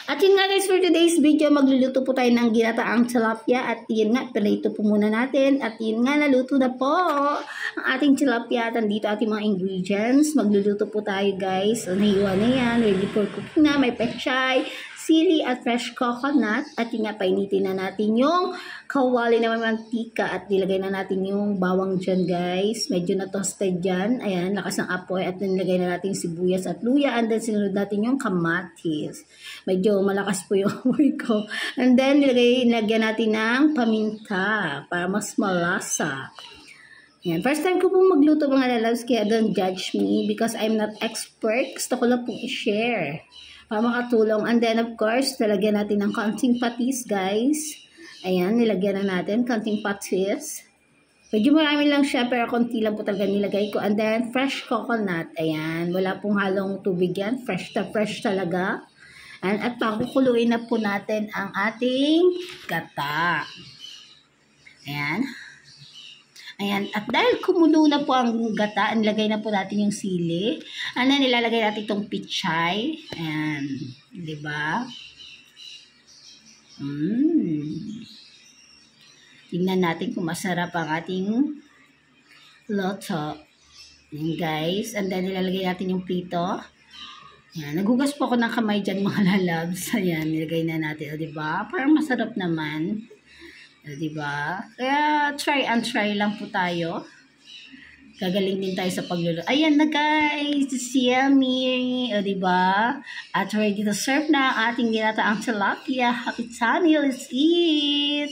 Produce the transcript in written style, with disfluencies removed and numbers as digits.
At yun nga guys, for today's video, magluluto po tayo ng ginataang tilapia. At yun nga, pilito po muna natin. At yun nga, naluto na po ang ating tilapia. At andito ating mga ingredients. Magluluto po tayo guys. So, nahiwa na yan. Ready for cooking na. May pechay, sili at fresh coconut. At yun nga, painitin na natin yung kawali na may mantika. At nilagay na natin yung bawang dyan guys. Medyo na-toasted dyan. Ayan, lakas ng apoy. At nilagay na natin sibuyas at luya. And then sinunod natin yung kamatis. Medyo malakas po yung amoy ko. And then nilagyan natin ng paminta para mas malasa. Ayan. First time ko pong magluto mga lalabs, kaya don't judge me because I'm not expert. Gusto ko lang pong i-share para makatulong. And then of course, nilagyan natin ng konting patis guys. Ayan, nilagyan na natin konting patis. Medyo marami lang siya pero konti lang po talaga nilagay ko. And then fresh coconut. Ayan, wala pong halong tubig yan. Fresh talaga. At pakukuluin na po natin ang ating gata. Ayan. Ayan. At dahil kumulo na po ang gata, nilagay na po natin yung sili. And then nilalagay natin itong pichay. Ayan. Diba? Tingnan natin kung masarap ang ating loto. Ayan guys. And then nilalagay natin yung prito. Ayan, nagugas po ako ng kamay dyan mga lalabs. Ayan, nilagay na natin. O, diba? Parang masarap naman. O, diba? Kaya try and try lang po tayo. Gagaling din tayo sa pagluluto. Ayan na guys. It's yummy. O, diba? At ready to serve na ang ating ginataang tilapia. Happy Tani. Let's eat!